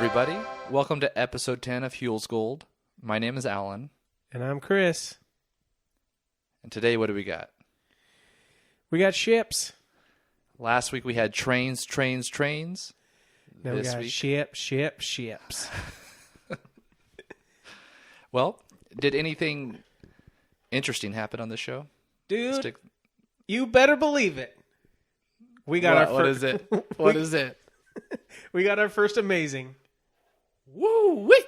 everybody. Welcome to episode 10 of Huell's Gold. My name is Allan. And I'm Chris. And today, what do we got? We got ships. Last week we had trains. Now This we got week, ships. well, did anything interesting happen on this show? Dude, you better believe it. We got our first... What is it? What is it? We got our first amazing. Woo-wee!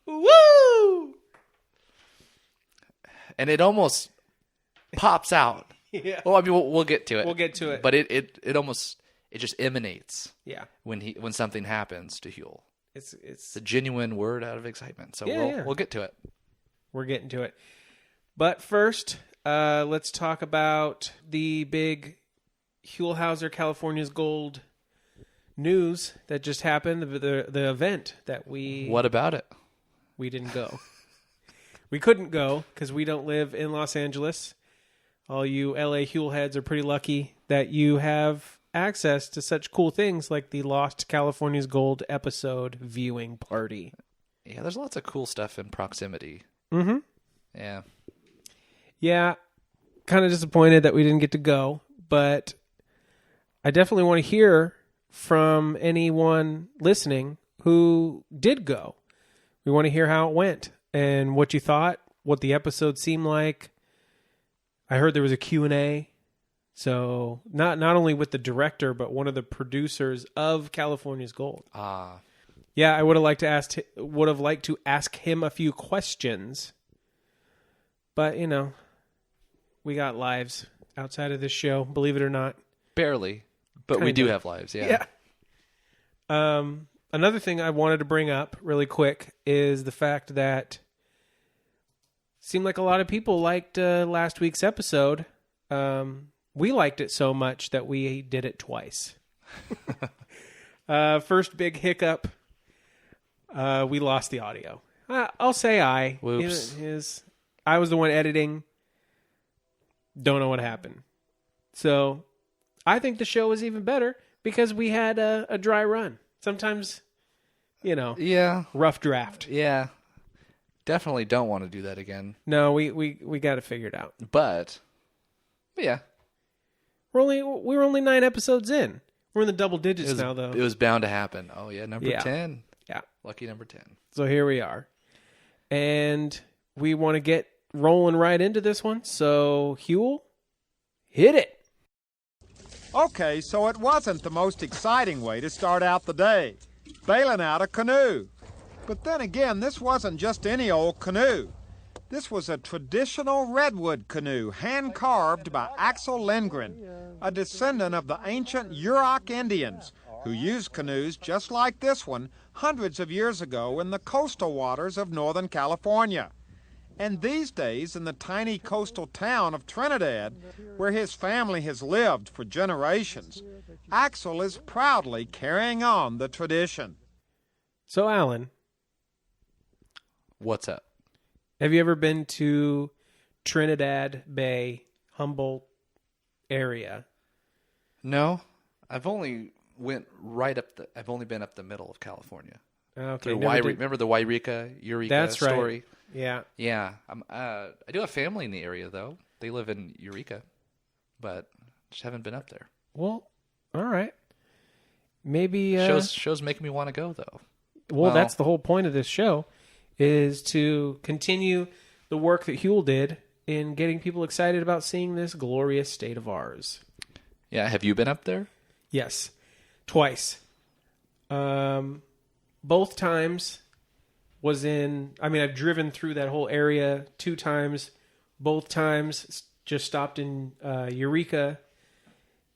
Woo! And it almost pops out. Yeah. Well, I mean, we'll get to it. We'll get to it. But it just emanates. Yeah. When something happens to Huell. It's a genuine word out of excitement. So we'll get to it. We're getting to it. But first, let's talk about the big Huell California's Gold news that just happened, the event that What about it? We didn't go. We couldn't go because we don't live in Los Angeles. All you LA Huell heads are pretty lucky that you have access to such cool things like the Lost California's Gold episode viewing party. Yeah, there's lots of cool stuff in proximity. Mm-hmm. Yeah. Yeah, kind of disappointed that we didn't get to go, but I definitely want to hear from anyone listening who did go. We want to hear how it went and what you thought, what the episode seemed like. I heard there was a Q&A. So not only with the director, but one of the producers of California's Gold. Yeah, I would have liked to ask him a few questions. But, we got lives outside of this show, believe it or not. Barely. But we do have lives, yeah. Another thing I wanted to bring up really quick is the fact that it seemed like a lot of people liked last week's episode. We liked it so much that we did it twice. First big hiccup, we lost the audio. I'll say Whoops. I was the one editing. Don't know what happened. So I think the show was even better because we had a dry run. Sometimes, Yeah. rough draft. Yeah. Definitely don't want to do that again. No, we got to figure it out. But yeah. We were only 9 episodes in. We're in the double digits now, though. It was bound to happen. Oh, yeah. Number 10. Yeah. Lucky number 10. So here we are. And we want to get rolling right into this one. So, Huell, hit it. Okay, so it wasn't the most exciting way to start out the day, bailing out a canoe. But then again, this wasn't just any old canoe. This was a traditional redwood canoe, hand-carved by Axel Lindgren, a descendant of the ancient Yurok Indians, who used canoes just like this one hundreds of years ago in the coastal waters of Northern California. And these days, in the tiny coastal town of Trinidad, where his family has lived for generations, Axel is proudly carrying on the tradition. So, Allan. What's up? Have you ever been to Trinidad Bay, Humboldt area? No. I've only been up the middle of California. Okay. Remember the Eureka story? Right. Yeah. Yeah. I do have family in the area, though. They live in Eureka, but just haven't been up there. Well, all right. Maybe... Show's making me want to go, though. Well, that's the whole point of this show, is to continue the work that Huell did in getting people excited about seeing this glorious state of ours. Yeah. Have you been up there? Yes. Twice. Both times... I've driven through that whole area 2 times. Both times just stopped in Eureka,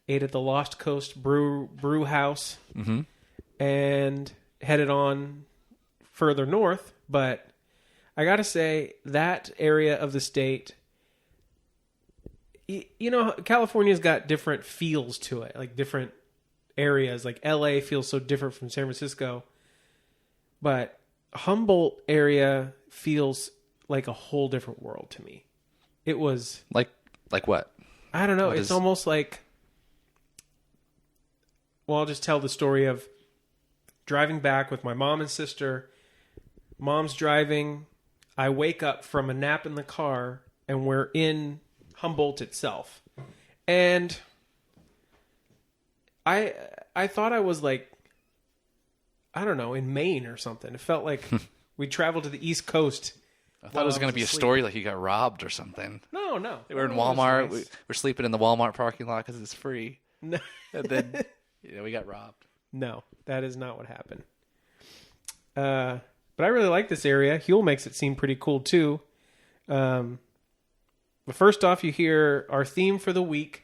ate at the Lost Coast Brew House, and headed on further north. But I got to say, that area of the state, California's got different feels to it, like different areas. Like LA feels so different from San Francisco. But Humboldt area feels like a whole different world to me. It was like what? I don't know. It's almost like, well, I'll just tell the story of driving back with my mom and sister. Mom's driving. I wake up from a nap in the car, and we're in Humboldt itself. And I thought I was like, I don't know, in Maine or something. It felt like we traveled to the East Coast. I thought it was going to be asleep. A story like you got robbed or something. No. We were in Walmart. Nice. We're sleeping in the Walmart parking lot because it's free. No. And then we got robbed. No, that is not what happened. But I really like this area. Huell makes it seem pretty cool too. But first off, you hear our theme for the week.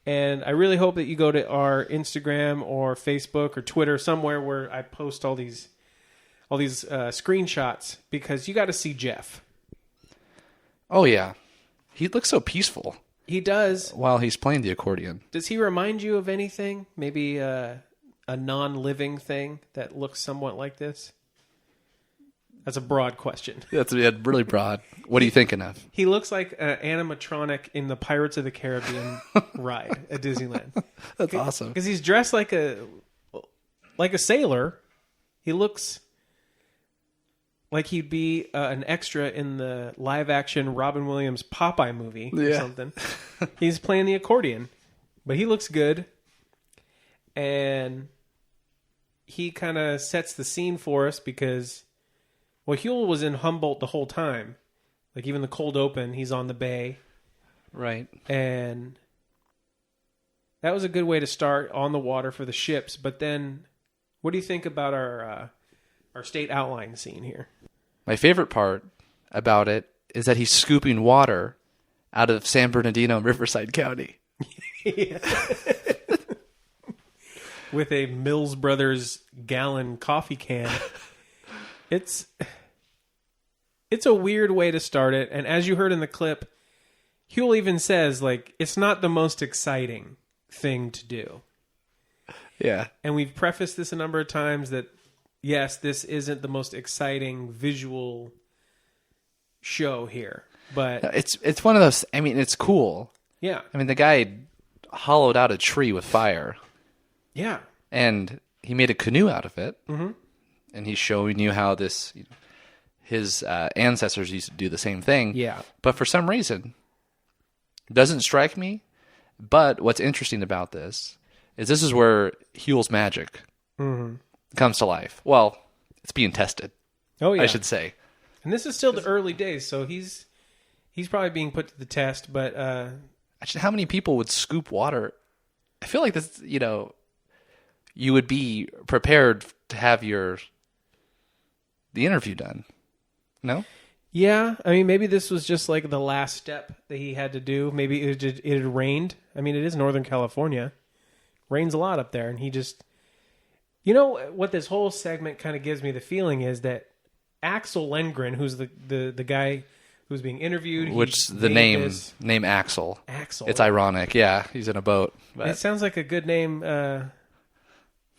And I really hope that you go to our Instagram or Facebook or Twitter, somewhere where I post all these screenshots, because you got to see Jeff. Oh yeah, he looks so peaceful. He does. While he's playing the accordion. Does he remind you of anything? Maybe a non-living thing that looks somewhat like this? That's a broad question. That's really broad. What are you thinking of? He looks like an animatronic in the Pirates of the Caribbean ride at Disneyland. That's awesome. Because he's dressed like a sailor. He looks like he'd be an extra in the live-action Robin Williams Popeye movie or something. He's playing the accordion, but he looks good. And he kind of sets the scene for us because... Well, Huell was in Humboldt the whole time. Like, even the cold open, he's on the bay. Right. And that was a good way to start on the water for the ships. But then, what do you think about our state outline scene here? My favorite part about it is that he's scooping water out of San Bernardino, Riverside County. With a Mills Brothers gallon coffee can. It's a weird way to start it, and as you heard in the clip, Huell even says, like, it's not the most exciting thing to do. Yeah. And we've prefaced this a number of times that, yes, this isn't the most exciting visual show here, but... It's one of those, I mean, it's cool. Yeah. I mean, the guy hollowed out a tree with fire. Yeah. And he made a canoe out of it. Mm-hmm. And he's showing you how his ancestors used to do the same thing. Yeah. But for some reason, it doesn't strike me. But what's interesting about this is where Huell's magic comes to life. Well, it's being tested. Oh yeah, I should say. And this is still the early days, so he's probably being put to the test. But actually, how many people would scoop water? I feel like this. You would be prepared to have the interview done. No? Yeah, I mean, maybe this was just like the last step that he had to do. Maybe it had rained. I mean, it is Northern California. Rains a lot up there, and he just... You know, what this whole segment kind of gives me the feeling is that Axel Lengren, who's the guy who's being interviewed... Which the name Axel. Axel. It's ironic, yeah. He's in a boat. But... It sounds like a good name.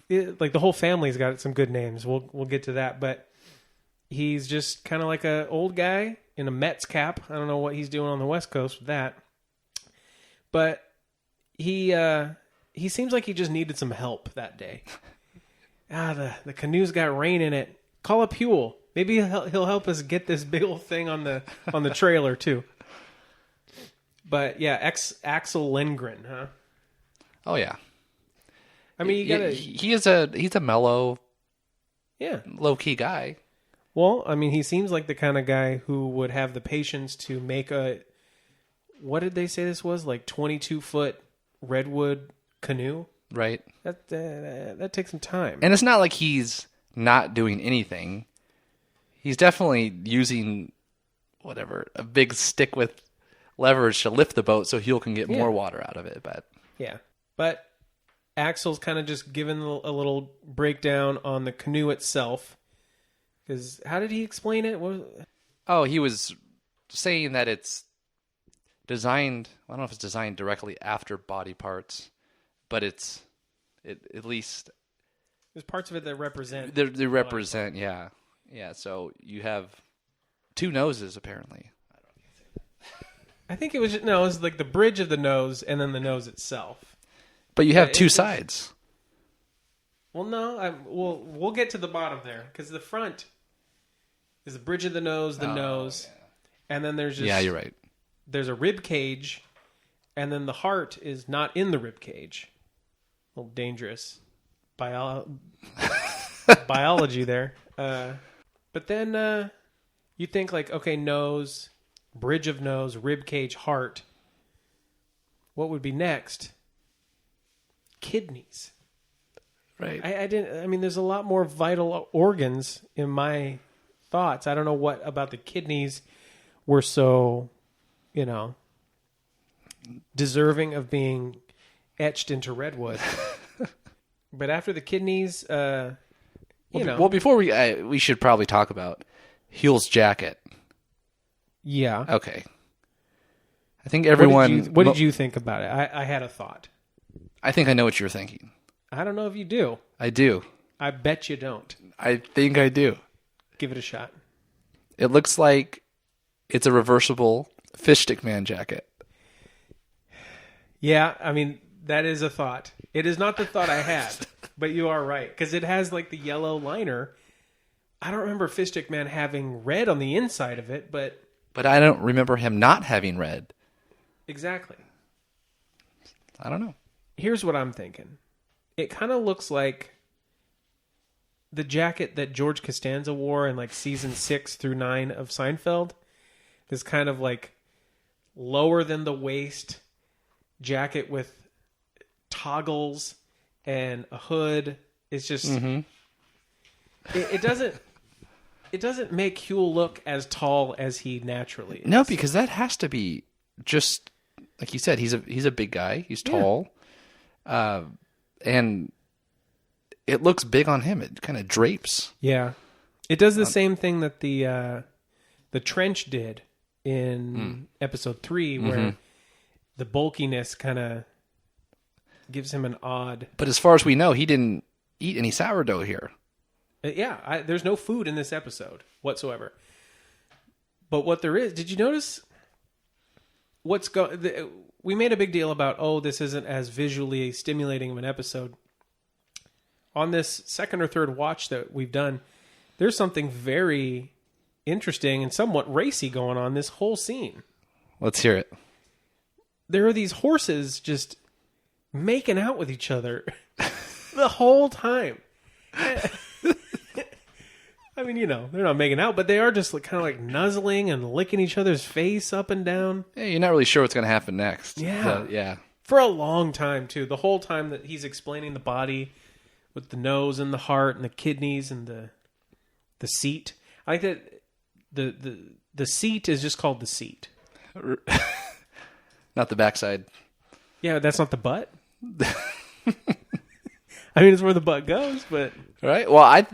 Like the whole family's got some good names. We'll get to that, but... He's just kind of like an old guy in a Mets cap. I don't know what he's doing on the West Coast with that. But he seems like he just needed some help that day. The canoe's got rain in it. Call up Huell. Maybe he'll help us get this big old thing on the trailer too. But yeah, Axel Lengren, huh? Oh yeah. I mean, he's a mellow, low key guy. Well, I mean, he seems like the kind of guy who would have the patience to make what did they say this was? Like 22-foot redwood canoe? Right. That takes some time. And it's not like he's not doing anything. He's definitely using, a big stick with leverage to lift the boat so Huell can get more water out of it. But Axel's kind of just giving a little breakdown on the canoe itself. Because how did he explain it? He was saying that it's designed. I don't know if it's designed directly after body parts, but it at least there's parts of it that represent. They represent, yeah. So you have two noses apparently. I think it was like the bridge of the nose and then the nose itself. But you have two sides. Well, no, we'll get to the bottom there because the front is the bridge of the nose, nose, and then there's just you're right. There's a rib cage, and then the heart is not in the rib cage. A little dangerous biology there. But then you think like, okay, nose, bridge of nose, rib cage, heart. What would be next? Kidneys. Right. I mean, there's a lot more vital organs in my thoughts. I don't know what about the kidneys were so, deserving of being etched into redwood. But after the kidneys, Well, before we should probably talk about Huell's jacket. Yeah. Okay. I think everyone... What did you think about it? I had a thought. I think I know what you're thinking. I don't know if you do. I do. I bet you don't. I think I do. Give it a shot. It looks like it's a reversible fish stick man jacket. Yeah, I mean, that is a thought. It is not the thought I had, but you are right. Because it has like the yellow liner. I don't remember Fish Stick Man having red on the inside of it, but... But I don't remember him not having red. Exactly. I don't know. Here's what I'm thinking. It kind of looks like the jacket that George Costanza wore in like season 6 through 9 of Seinfeld. This kind of like lower than the waist jacket with toggles and a hood. It's just it doesn't make Huell look as tall as he naturally is. No, because that has to be just like you said. He's a big guy. He's tall, and it looks big on him. It kind of drapes. Yeah, it does the same thing that the trench did in episode 3, where the bulkiness kind of gives him an odd... But as far as we know, he didn't eat any sourdough here. There's no food in this episode whatsoever. But what there is... Did you notice we made a big deal about, this isn't as visually stimulating of an episode. On this second or third watch that we've done, there's something very interesting and somewhat racy going on this whole scene. Let's hear it. There are these horses just making out with each other the whole time. I mean, they're not making out, but they are just kind of like nuzzling and licking each other's face up and down. Yeah, you're not really sure what's going to happen next. Yeah. Yeah. For a long time, too. The whole time that he's explaining the body with the nose and the heart and the kidneys and the seat. I like that the seat is just called the seat. Not the backside. Yeah, that's not the butt. I mean, it's where the butt goes, but... Right? Well,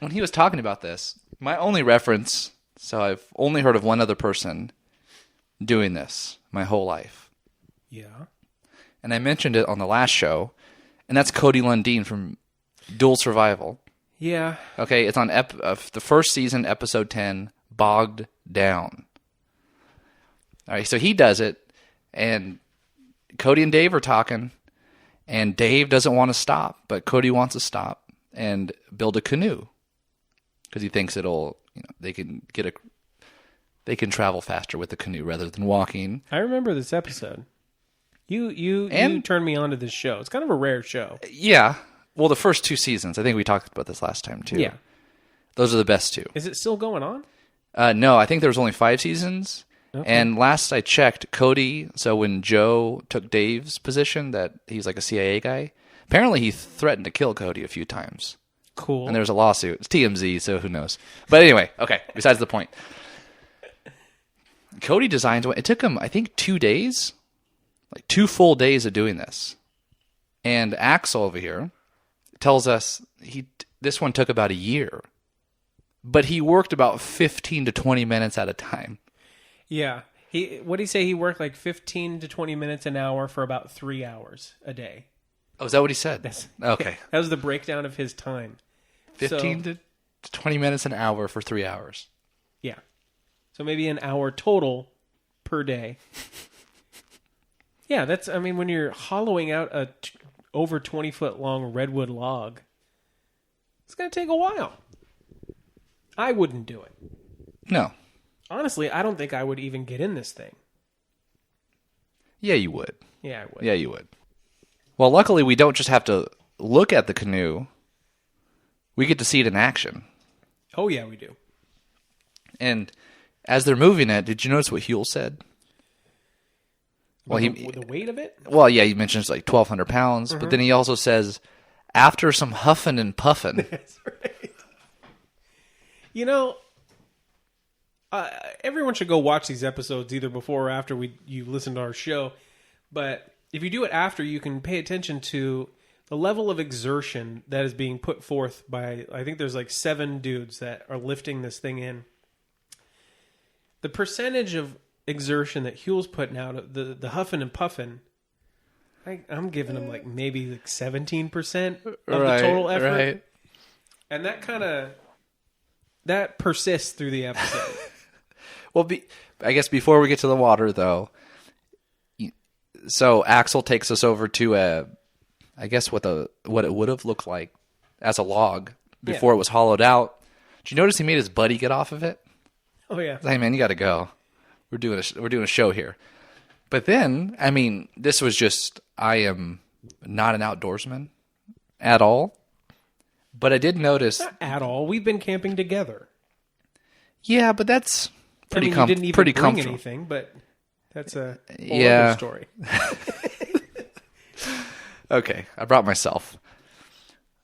when he was talking about this, my only reference, so I've only heard of one other person doing this my whole life. Yeah. And I mentioned it on the last show, and that's Cody Lundeen from Dual Survival. Yeah. Okay, it's on the first season, episode 10, Bogged Down. All right, so he does it, and Cody and Dave are talking, and Dave doesn't want to stop, but Cody wants to stop and build a canoe because he thinks they can travel faster with the canoe rather than walking. I remember this episode. You turned me on to this show. It's kind of a rare show. Yeah. Well, the first 2 seasons. I think we talked about this last time too. Yeah. Those are the best 2. Is it still going on? No, I think there was only 5 seasons. Okay. And last I checked, Cody, so when Joe took Dave's position, that he's like a CIA guy, apparently he threatened to kill Cody a few times. Cool. And there was a lawsuit. It's TMZ, so who knows. But anyway, okay, besides the point. Cody designs, it took him, I think, 2 days, like 2 full days of doing this. And Axel over here tells us this one took about a year. But he worked about 15 to 20 minutes at a time. Yeah. What did he say? He worked like 15 to 20 minutes an hour for about 3 hours a day. Oh, is that what he said? Okay. That was the breakdown of his time. 15 to 20 minutes an hour for 3 hours. Yeah. So maybe an hour total per day. Yeah, when you're hollowing out a over 20-foot long redwood log, going to take a while. I wouldn't do it. No. Honestly, I don't think I would even get in this thing. Yeah, you would. Yeah, I would. Yeah, you would. Well, luckily, we don't just have to look at the canoe. We get to see it in action. Oh, yeah, we do. And as they're moving it, did you notice what Huell said? Well, the weight of it? Well, yeah, he mentions like 1,200 pounds, but then he also says, after some huffing and puffing. That's right. You know, everyone should go watch these episodes either before or after you listen to our show. But if you do it after, you can pay attention to the level of exertion that is being put forth by, I think there's like 7 dudes that are lifting this thing in. The percentage of exertion that Huell's putting out, the huffing and puffing, I'm giving him like maybe like 17% of the total effort. Right. And that persists through the episode. Well, I guess before we get to the water, though, so Axel takes us over to I guess what it would have looked like as a log before it was hollowed out. Did you notice he made his buddy get off of it? Oh yeah. Hey man, you got to go. We're doing a show here. But then, I mean, this was just, I am not an outdoorsman at all. But I did notice. Not at all. We've been camping together. Yeah, but that's pretty you didn't even pretty bring comfortable. anything, but that's a whole other story. Okay, I brought myself.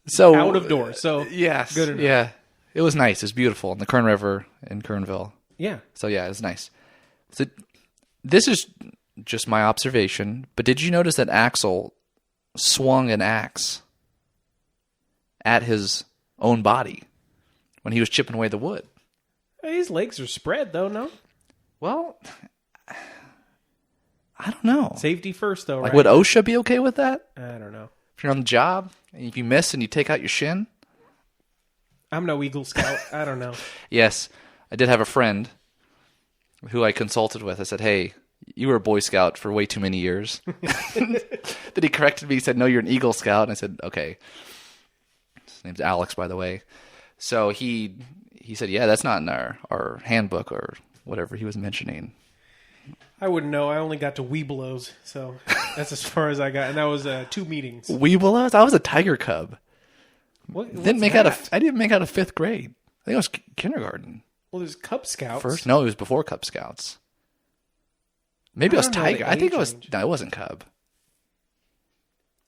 So out of doors. So yes, good enough. Yeah, it was nice. It was beautiful in the Kern River in Kernville. Yeah. So yeah, it was nice. So this is just my observation, but did you notice that Axel swung an axe at his own body when he was chipping away the wood? His legs are spread, though, no? Well, I don't know. Safety first, though, Like, right? would OSHA be okay with that? I don't know. If you're on the job, and if you miss and you take out your shin? I'm no Eagle Scout. I don't know. Yes, I did have a friend who I consulted with. I said, hey, you were a Boy Scout for way too many years. Then he corrected me. He said, no, you're an Eagle Scout. And I said, okay. His name's Alex, by the way. So he said, yeah, that's not in our handbook or whatever he was mentioning. I wouldn't know. I only got to Weebelows, so that's as far as I got. And that was 2 meetings. Weebelows? I was a tiger cub. I didn't make out of 5th grade. I think it was kindergarten. Well, there's Cub Scouts. First? No, it was before Cub Scouts. Maybe it was I don't know the tiger. I think it was. age range. No, it wasn't cub.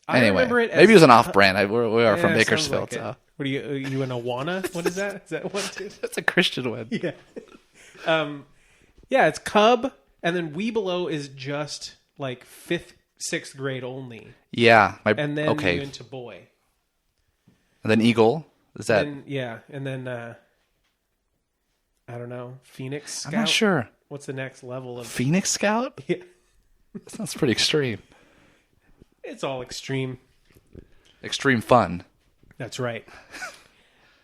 I Anyway, remember it as maybe it was an off-brand. We are from Yeah, sounds Bakersfield, like it. so What are you an Awana? What is that? Is that one too? that's a Christian one. Yeah. Yeah, it's Cub, and then Weebelow is just like 5th, 6th grade only. Yeah, And then okay. you into boy. And then Eagle is that? And then I don't know, Phoenix Scout. I'm not sure. What's the next level of? Phoenix Scout? Yeah, That sounds pretty extreme. it's all extreme. Extreme fun. That's right.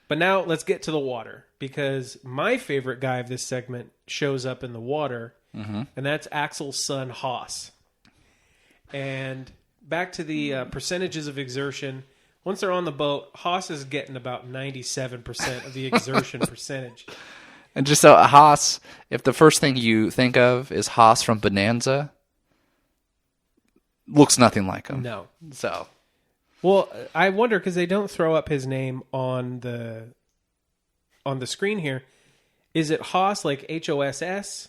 But now let's get to the water, because my favorite guy of this segment shows up in the water, and that's Axel's son, Haus. And back to the percentages of exertion. Once they're on the boat, Haus is getting about 97% of the exertion percentage. And just so Haas, if the first thing you think of is Haas from Bonanza, looks nothing like him. No. So, Well, I wonder, because they don't throw up his name on the screen here. Is it Haas, like Hoss? Hass?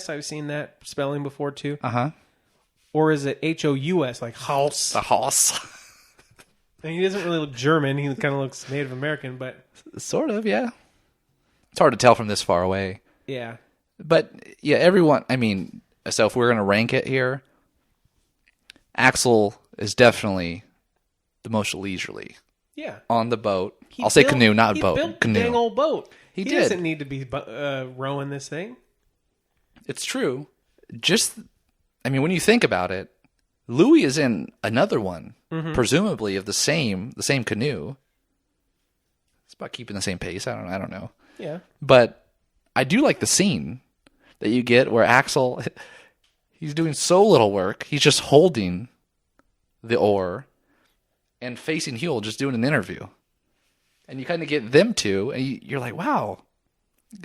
I've seen that spelling before too. Or is it Hous, like Haus? the Haas. And he doesn't really look German. He kind of looks Native American, but Sort of, yeah. It's hard to tell from this far away. yeah. But, yeah, everyone, I mean, so if we're going to rank it here, Axel is definitely the most leisurely Yeah. on the boat. He I'll say built- canoe, not he boat. built Canoe. the dang old boat. He He did. doesn't need to be rowing this thing. It's true. I mean, when you think about it, Louis is in another one, presumably of the same canoe. It's about keeping the same pace. I don't know. Yeah. But I do like the scene that you get where Axel, he's doing so little work. He's just holding the oar, and facing Huell just doing an interview. And you kind of get them two, and you're like, wow.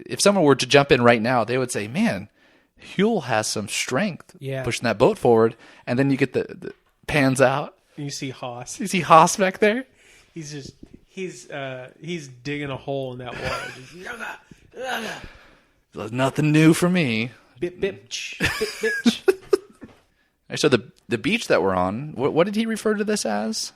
If someone were to jump in right now, they would say, man, Huell has some strength pushing that boat forward. And then you get the pans out. You see Haus. You see Haus back there? He's digging a hole in that water. There's nothing new for me. Bip, bip, bip, bip. So the beach that we're on, what did he refer to this as?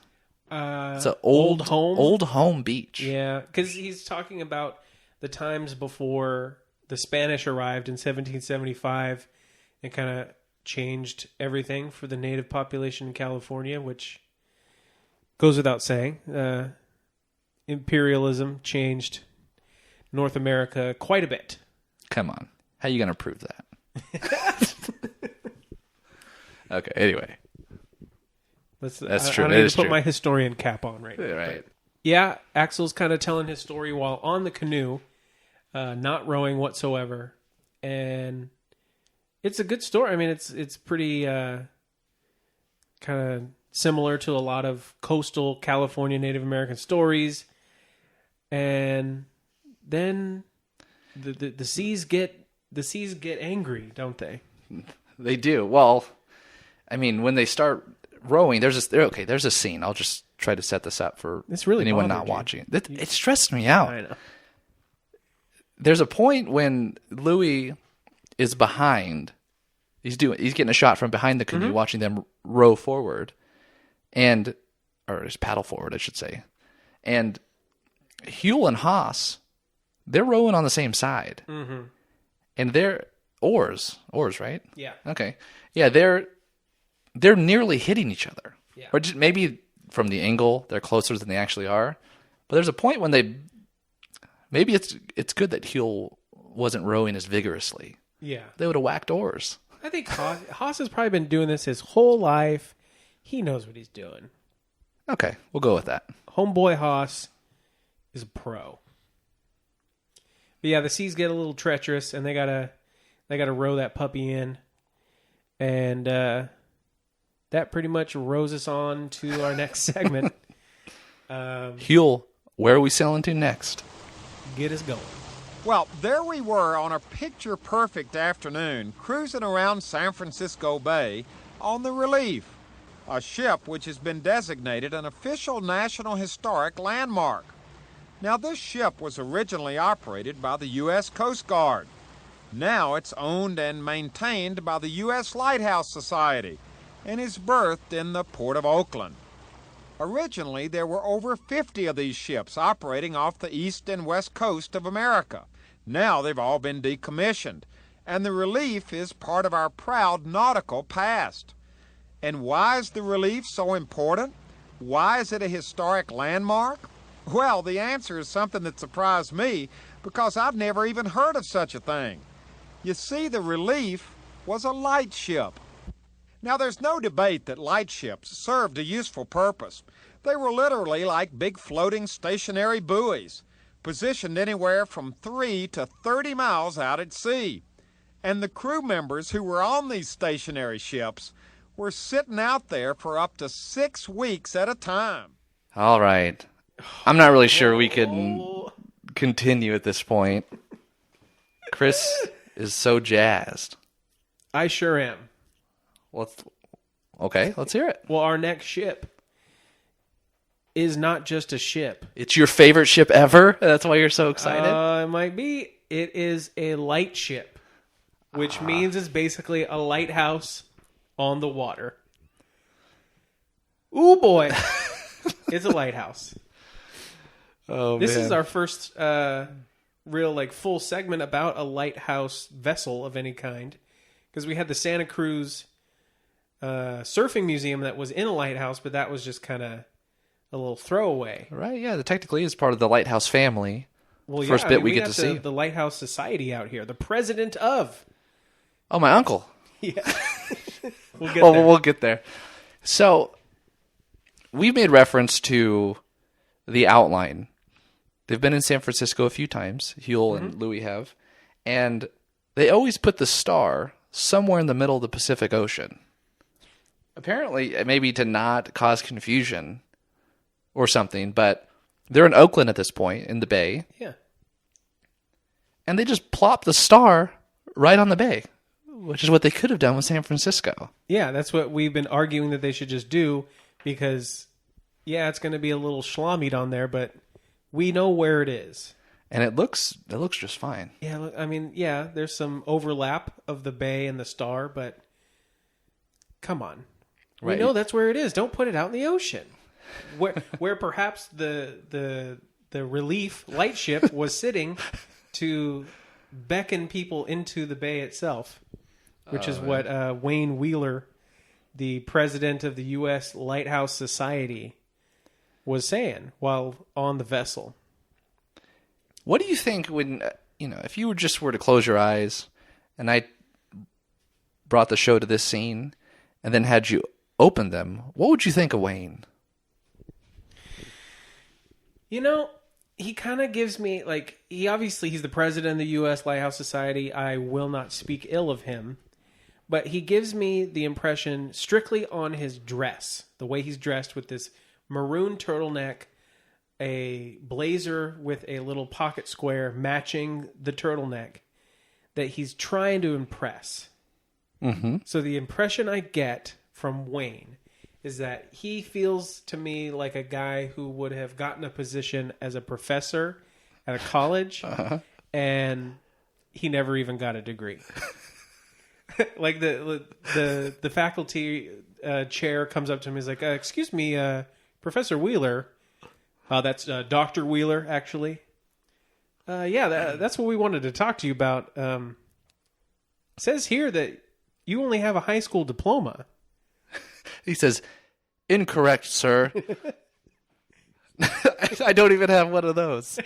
It's an old home. Old home beach. Yeah, because he's talking about the times before the Spanish arrived in 1775 and kind of changed everything for the native population in California, which goes without saying. Imperialism changed North America quite a bit. Come on. How are you going to prove that? Okay, anyway. That's true. I need to put my historian cap on right now. Right. Yeah, Axel's kind of telling his story while on the canoe, not rowing whatsoever. And it's a good story. I mean, it's pretty kind of similar to a lot of coastal California Native American stories. And then the seas get angry, don't they? They do. Well, I mean, when they start rowing, there's a scene. I'll just try to set this up for anyone not watching. It stressed me out. I know. There's a point when Louis is behind. He's getting a shot from behind the canoe, watching them row forward, or just paddle forward, I should say. And Huell and Haus, they're rowing on the same side, and they're oars, right? Yeah. Okay. Yeah, they're nearly hitting each other. Yeah. Or just maybe from the angle they're closer than they actually are. But there's a point when maybe it's good that Huell wasn't rowing as vigorously. Yeah. They would have whacked oars. I think Haus has probably been doing this his whole life. He knows what he's doing. Okay, we'll go with that. Homeboy Haus is a pro. But yeah, the seas get a little treacherous, and they gotta row that puppy in, and that pretty much rows us on to our next segment. Huell, where are we sailing to next? Get us going. Well, there we were on a picture-perfect afternoon, cruising around San Francisco Bay on the Relief, a ship which has been designated an official National Historic Landmark. Now, this ship was originally operated by the U.S. Coast Guard. Now it's owned and maintained by the U.S. Lighthouse Society and is berthed in the port of Oakland. Originally, there were over 50 of these ships operating off the east and west coast of America. Now they've all been decommissioned, and the Relief is part of our proud nautical past. And why is the Relief so important? Why is it a historic landmark? Well, the answer is something that surprised me because I'd never even heard of such a thing. You see, the Relief was a lightship. Now, there's no debate that lightships served a useful purpose. They were literally like big floating stationary buoys, positioned anywhere from 3 to 30 miles out at sea. And the crew members who were on these stationary ships were sitting out there for up to 6 weeks at a time. All right. I'm not really sure we can continue at this point. Chris is so jazzed. I sure am. Okay, let's hear it. Well, our next ship is not just a ship. It's your favorite ship ever? That's why you're so excited? It might be. It is a lightship, which means it's basically a lighthouse on the water. Ooh, boy. It's a lighthouse. Oh, This man. is our first real full segment about a lighthouse vessel of any kind. Because we had the Santa Cruz surfing museum that was in a lighthouse, but that was just kind of a little throwaway. Right, yeah. Technically is part of the Lighthouse family. Well, First bit we get to see. The Lighthouse Society out here. The president of. Oh, my uncle. Yeah. We'll get there. We'll get there. So, we've made reference to the outline. They've been in San Francisco a few times. Huell and Louis have. And they always put the star somewhere in the middle of the Pacific Ocean. Apparently, maybe to not cause confusion or something, but they're in Oakland at this point in the bay. Yeah. And they just plop the star right on the bay, which is what they could have done with San Francisco. Yeah, that's what we've been arguing that they should just do because, yeah, it's going to be a little schlommied on there, but we know where it is. And it looks just fine. Yeah, look, I mean, yeah, there's some overlap of the bay and the star, but come on. Right. We know that's where it is. Don't put it out in the ocean. Where perhaps the relief lightship was sitting to beckon people into the bay itself, which is what Wayne Wheeler, the president of the U.S. Lighthouse Society, was saying while on the vessel. What do you think when, if you just were to close your eyes and I brought the show to this scene and then had you open them, what would you think of Wayne? He kind of gives me, he's the president of the U.S. Lighthouse Society. I will not speak ill of him. But he gives me the impression, strictly on his dress, the way he's dressed with this maroon turtleneck, a blazer with a little pocket square matching the turtleneck, that he's trying to impress. Mm-hmm. So the impression I get from Wayne is that he feels to me like a guy who would have gotten a position as a professor at a college, and he never even got a degree. Like the faculty chair comes up to him, he's like, "Excuse me, Professor Wheeler." That's Dr. Wheeler, actually. That's what we wanted to talk to you about. It says here that you only have a high school diploma. He says, "Incorrect, sir." I don't even have one of those.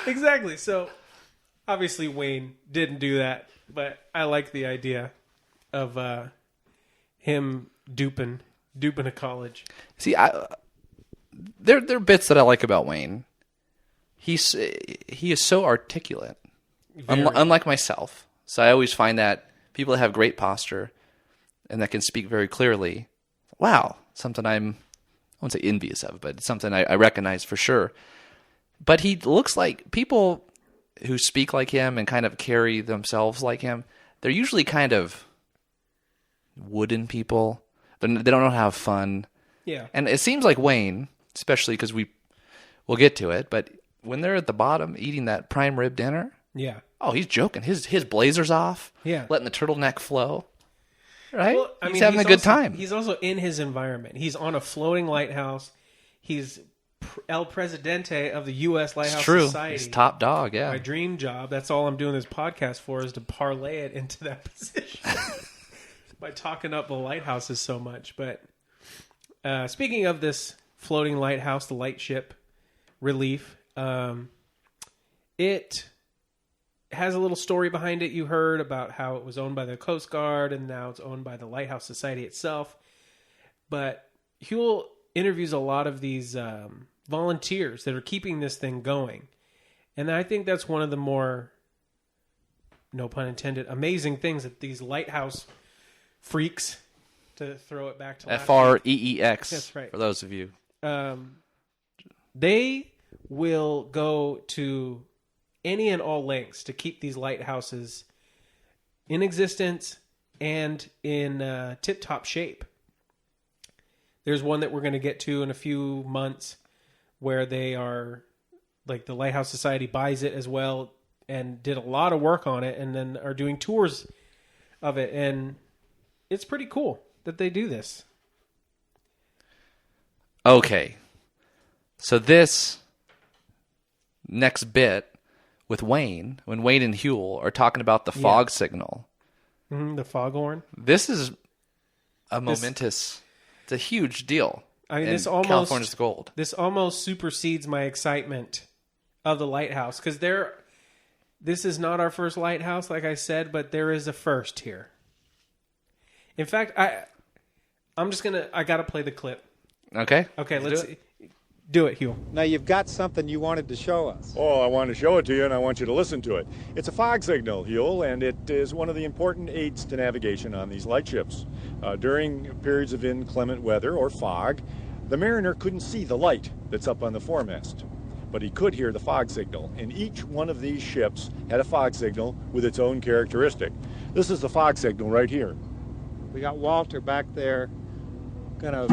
Exactly. So, obviously, Wayne didn't do that, but I like the idea of him duping a college. See, there are bits that I like about Wayne. He is so articulate, unlike myself. So I always find that people that have great posture and that can speak very clearly, wow, something I won't say envious of, but it's something I recognize for sure. But he looks like people who speak like him and kind of carry themselves like him, they're usually kind of wooden people. They don't know how to have fun. Yeah. And it seems like Wayne, especially because we'll get to it, but when they're at the bottom eating that prime rib dinner, Yeah. oh, he's joking. His blazer's off. Yeah. Letting the turtleneck flow. Right? Well, He's having a good time. He's also in his environment. He's on a floating lighthouse. He's El Presidente of the U.S. Lighthouse It's true. Society. He's top dog, yeah. My dream job. That's all I'm doing this podcast for, is to parlay it into that position by talking up the lighthouses so much. But speaking of this floating lighthouse, the lightship Relief, it has a little story behind it. You heard about how it was owned by the Coast Guard and now it's owned by the Lighthouse Society itself. But Huell interviews a lot of these volunteers that are keeping this thing going. And I think that's one of the more, no pun intended, amazing things that these lighthouse freaks, to throw it back to FREEX. That's right. For those of you. They will go to any and all lengths to keep these lighthouses in existence and in tip-top shape. There's one that we're going to get to in a few months where they are, like, the Lighthouse Society buys it as well and did a lot of work on it and then are doing tours of it. And it's pretty cool that they do this. Okay. So this next bit with Wayne, when Wayne and Huell are talking about the fog signal. Mm-hmm, the foghorn. This is a momentous, it's a huge deal. I mean, California's gold. This almost supersedes my excitement of the lighthouse, because this is not our first lighthouse, like I said, but there is a first here. In fact, I got to play the clip. Okay. Okay, let's see. Do it, Huell. Now, you've got something you wanted to show us. Oh, I want to show it to you, and I want you to listen to it. It's a fog signal, Huell, and it is one of the important aids to navigation on these lightships. During periods of inclement weather or fog, the mariner couldn't see the light that's up on the foremast, but he could hear the fog signal, and each one of these ships had a fog signal with its own characteristic. This is the fog signal right here. We got Walter back there. Gonna.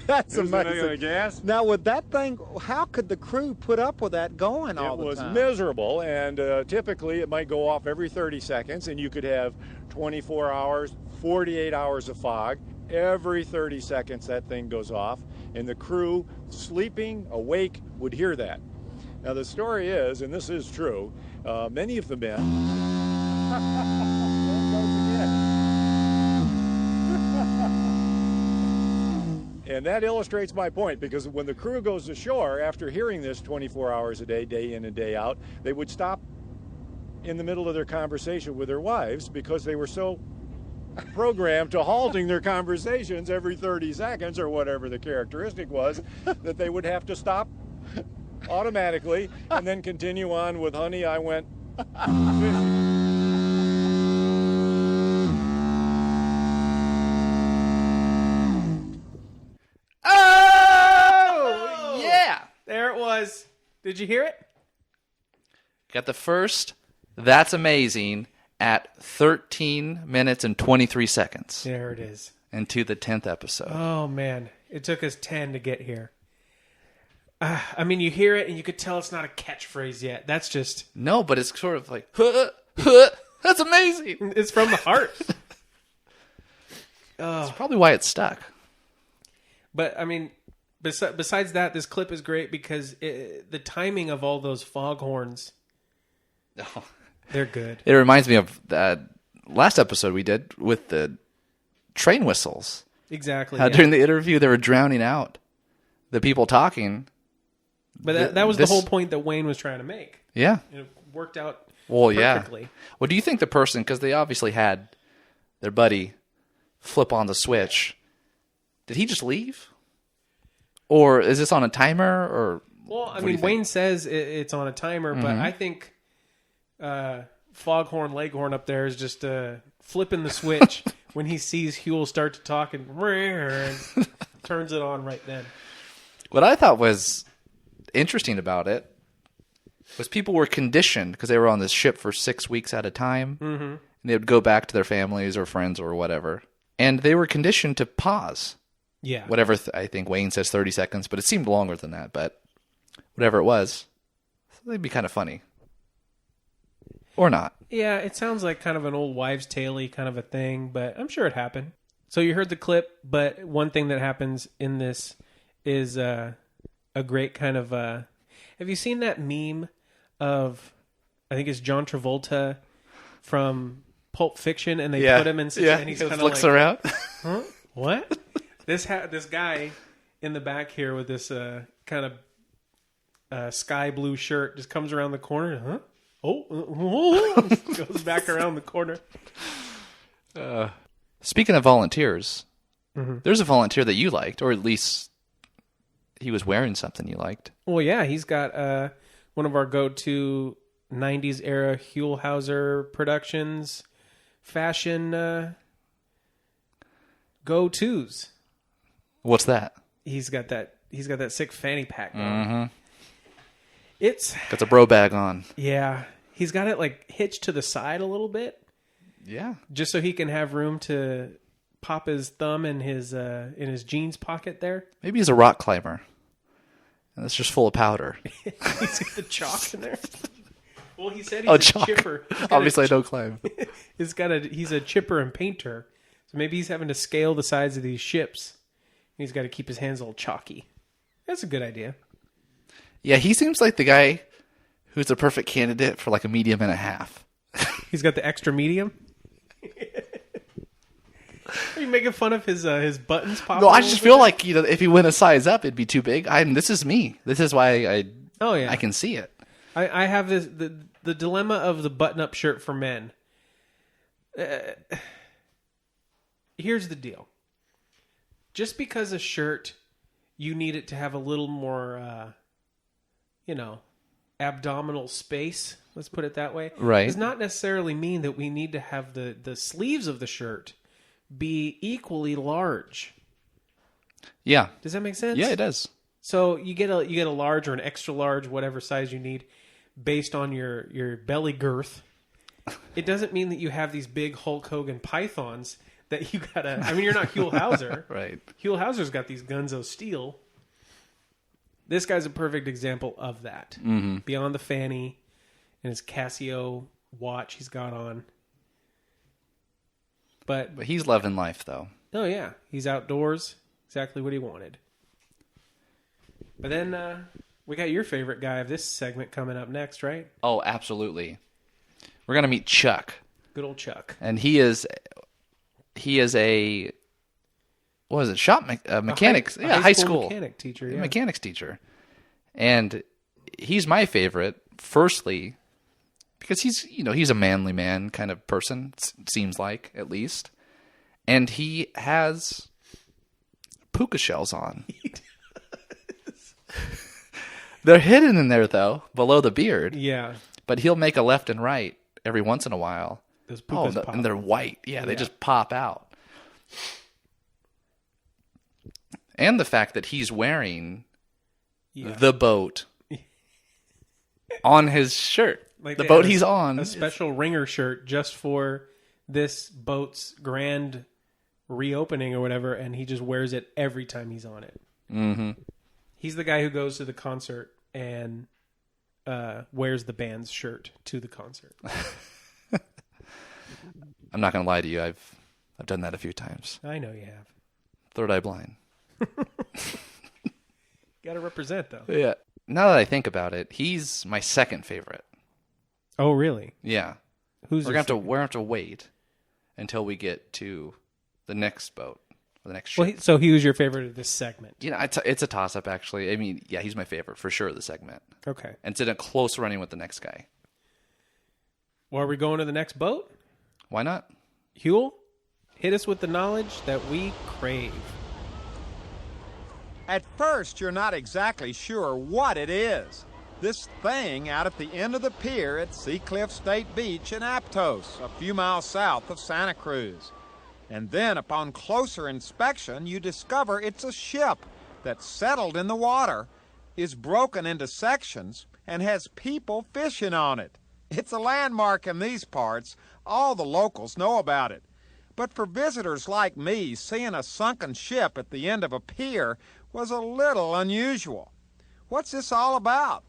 That's amazing. Gas? Now, with that thing, how could the crew put up with that going all the time? It was miserable, and typically it might go off every 30 seconds, and you could have 24 hours, 48 hours of fog. Every 30 seconds that thing goes off, and the crew, sleeping, awake, would hear that. Now, the story is, and this is true, many of the men... And that illustrates my point, because when the crew goes ashore, after hearing this 24 hours a day, day in and day out, they would stop in the middle of their conversation with their wives because they were so programmed to halting their conversations every 30 seconds or whatever the characteristic was, that they would have to stop automatically and then continue on with, honey, I went fishing. Oh, yeah. There it was. Did you hear it? Got the first. That's amazing at 13 minutes and 23 seconds. There it is. Into the 10th episode. Oh, man. It took us 10 to get here. I mean, you hear it and you could tell it's not a catchphrase yet. That's just... No, but it's sort of like, huh, huh, that's amazing. It's from the heart. That's probably why it's stuck. But, I mean, besides that, this clip is great because the timing of all those foghorns, they're good. It reminds me of that last episode we did with the train whistles. Exactly. How during the interview they were drowning out the people talking. But that was the whole point that Wayne was trying to make. Yeah. It worked out perfectly. Yeah. Well, do you think the person, because they obviously had their buddy flip on the switch, did he just leave? Or is this on a timer? Or well, I mean, Wayne says it's on a timer, but I think Foghorn Leghorn up there is just flipping the switch when he sees Huell start to talk and turns it on right then. What I thought was interesting about it was people were conditioned because they were on this ship for 6 weeks at a time, and they would go back to their families or friends or whatever, and they were conditioned to pause. Yeah. Whatever, I think Wayne says 30 seconds, but it seemed longer than that, but whatever it was, they'd be kind of funny. Or not. Yeah, it sounds like kind of an old wives' tale-y kind of a thing, but I'm sure it happened. So you heard the clip, but one thing that happens in this is a great kind of... have you seen that meme of, I think it's John Travolta from Pulp Fiction, and they put him in... and he's kind of looks like, around. Huh? What? This guy in the back here with this kind of sky blue shirt just comes around the corner. Huh? Oh, goes back around the corner. Speaking of volunteers, there's a volunteer that you liked, or at least he was wearing something you liked. Well, yeah, he's got one of our go-to 90s era Huell Hauser Productions fashion go-tos. What's that? He's got that sick fanny pack going. It's got the bro bag on. Yeah. He's got it like hitched to the side a little bit. Yeah. Just so he can have room to pop his thumb in his jeans pocket there. Maybe he's a rock climber. And it's just full of powder. He's got the chalk in there. Well, he said he's a chipper. Obviously I don't climb. He's a chipper and painter. So maybe he's having to scale the sides of these ships. He's got to keep his hands a little chalky. That's a good idea. Yeah, he seems like the guy who's a perfect candidate for like a medium and a half. He's got the extra medium? Are you making fun of his buttons popping? No, I just feel like, if he went a size up, it'd be too big. This is me. This is why I can see it. I have the dilemma of the button-up shirt for men. here's the deal. Just because a shirt, you need it to have a little more, abdominal space, let's put it that way, Right. does not necessarily mean that we need to have the sleeves of the shirt be equally large. Yeah. Does that make sense? Yeah, it does. So you get a large or an extra large, whatever size you need, based on your belly girth. It doesn't mean that you have these big Hulk Hogan pythons that you gotta. I mean, you're not Huell Hauser. Right. Huell Hauser's got these guns of steel. This guy's a perfect example of that. Mm-hmm. Beyond the fanny and his Casio watch he's got on. But he's loving life, though. oh yeah, he's outdoors. Exactly what he wanted. But then we got your favorite guy of this segment coming up next, right? Oh, absolutely. We're gonna meet Chuck, Good old Chuck. and he is a what is it? Mechanics? A High school mechanic teacher. Yeah. mechanics teacher, and he's my favorite. Firstly, because he's a manly man kind of person. Seems like, at least, and he has puka shells on. They're hidden in there though, below the beard. Yeah. But he'll make a left and right every once in a while. Those pukas pop. And they're white. Yeah, they just pop out. And the fact that he's wearing the boat on his shirt. Like the they boat have he's on. A special ringer shirt just for this boat's grand reopening or whatever, and he just wears it every time he's on it. Mm-hmm. He's the guy who goes to the concert and wears the band's shirt to the concert. I'm not going to lie to you. I've done that a few times. I know you have. Third eye blind. Got to represent, though. Yeah. Now that I think about it, he's my second favorite. Oh, really? Yeah. Who's We're gonna have to wait until we get to the next boat or the next ship. Well, so he was your favorite of this segment. It's a toss up actually. I mean, yeah, he's my favorite for sure of the segment. Okay. And it's in a close running with the next guy. Well, are we going to the next boat? Why not? Huell, hit us with the knowledge that we crave. At first, you're not exactly sure what it is. This thing out at the end of the pier at Seacliff State Beach in Aptos, a few miles south of Santa Cruz. And then, upon closer inspection, you discover it's a ship that's settled in the water, is broken into sections, and has people fishing on it. It's a landmark in these parts. All the locals know about it. But for visitors like me, seeing a sunken ship at the end of a pier was a little unusual. What's this all about?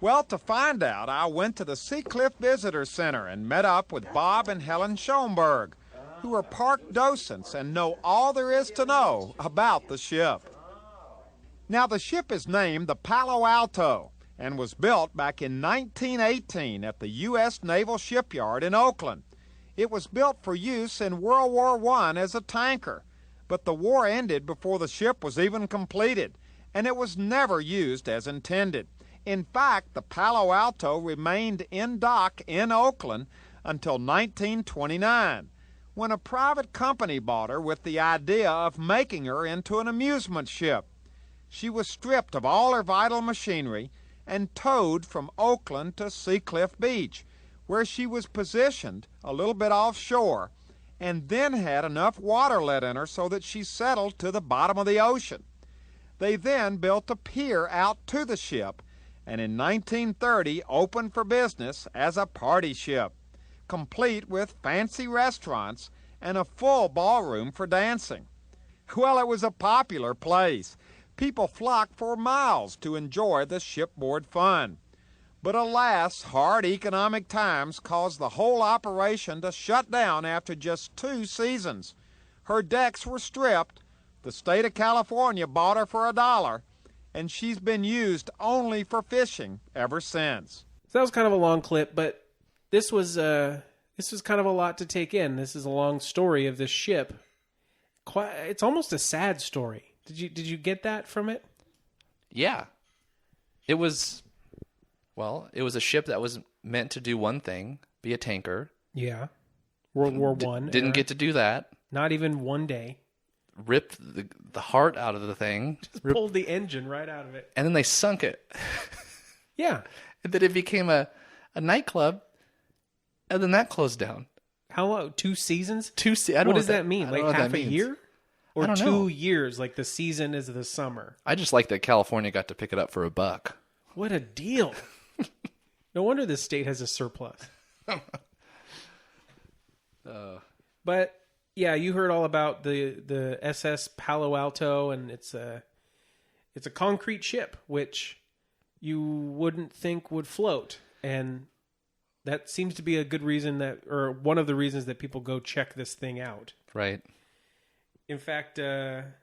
Well, to find out, I went to the Seacliff Visitor Center and met up with Bob and Helen Schoenberg, who are park docents and know all there is to know about the ship. Now, the ship is named the Palo Alto and was built back in 1918 at the U.S. Naval Shipyard in Oakland. It was built for use in World War I as a tanker, but the war ended before the ship was even completed, and it was never used as intended. In fact, the Palo Alto remained in dock in Oakland until 1929, when a private company bought her with the idea of making her into an amusement ship. She was stripped of all her vital machinery and towed from Oakland to Seacliff Beach, where she was positioned a little bit offshore, and then had enough water let in her so that she settled to the bottom of the ocean. They then built a pier out to the ship, and in 1930 opened for business as a party ship, complete with fancy restaurants and a full ballroom for dancing. Well, it was a popular place. People flocked for miles to enjoy the shipboard fun. But alas, hard economic times caused the whole operation to shut down after just 2 seasons. Her decks were stripped, the state of California bought her for $1, and she's been used only for fishing ever since. So that was kind of a long clip, but this was kind of a lot to take in. This is a long story of this ship. It's almost a sad story. Did you get that from it? Yeah. It was a ship that was meant to do one thing, be a tanker. Yeah. World War I. Didn't get to do that. Not even one day. Ripped the heart out of the thing. Pulled the engine right out of it. And then they sunk it. Yeah. And then it became a nightclub. And then that closed down. How long? 2 seasons? I don't know what does that mean? I don't know Like what half that a means. year? Or I don't 2 know. years, like the season is the summer. I just like that California got to pick it up for $1. What a deal. No wonder this state has a surplus. But yeah, you heard all about the SS Palo Alto, and it's a concrete ship, which you wouldn't think would float. And that seems to be a good reason or one of the reasons that people go check this thing out. Right. In fact, one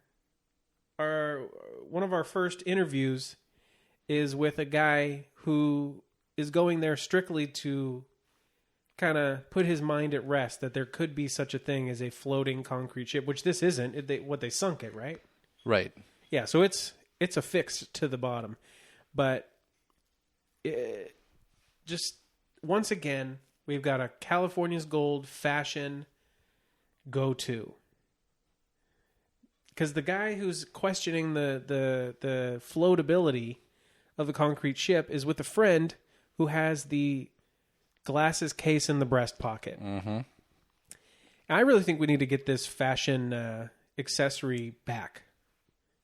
of our first interviews is with a guy who is going there strictly to kind of put his mind at rest that there could be such a thing as a floating concrete ship, which this isn't. They sunk it, right? Right. Yeah, so it's affixed to the bottom. But just once again, we've got a California's Gold fashion go-to. Because the guy who's questioning the floatability of the concrete ship is with a friend who has the glasses case in the breast pocket. Mm-hmm. I really think we need to get this fashion accessory back.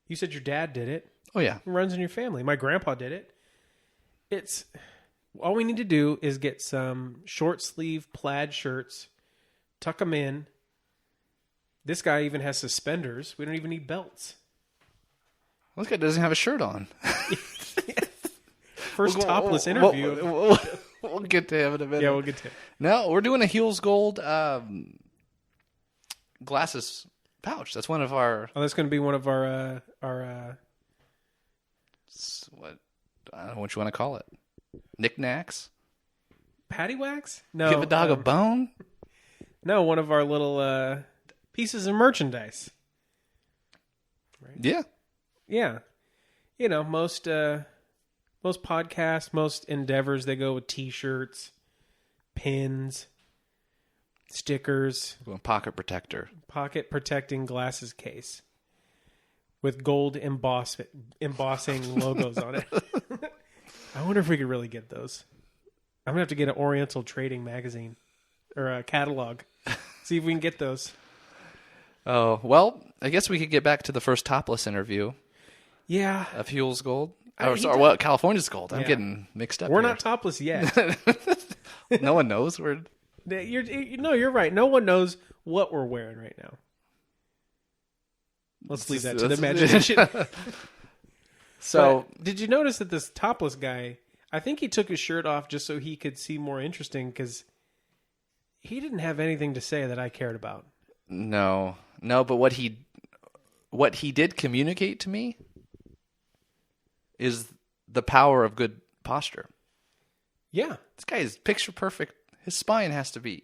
You said your dad did it. Oh, yeah. It runs in your family. My grandpa did it. It's all we need to do is get some short sleeve plaid shirts, tuck them in. This guy even has suspenders. We don't even need belts. This guy doesn't have a shirt on. First topless interview. We'll get to him in a minute. Yeah, we'll get to it. No, we're doing a Huell's Gold glasses pouch. That's one of our Oh, that's going to be one of our what I don't know what you want to call it. Knickknacks. patty wax? No. Give a dog a bone. No, one of our little pieces of merchandise. Right? Yeah. Yeah. You know, most podcasts, most endeavors, they go with T-shirts, pins, stickers, Pocket protector. pocket protecting glasses case with gold embossing logos on it. I wonder if we could really get those. I'm going to have to get an Oriental Trading magazine or a catalog. See if we can get those. Oh, well, I guess we could get back to the first topless interview Yeah. of Huell's Gold. California's Gold. I'm Yeah. getting mixed up We're here. not topless yet. No one knows. You're right. No one knows what we're wearing right now. Let's leave that to the imagination. So, But did you notice that this topless guy, I think he took his shirt off just so he could seem more interesting because he didn't have anything to say that I cared about. no, but what he did communicate to me is the power of good posture. Yeah. This guy is picture perfect. His spine has to be,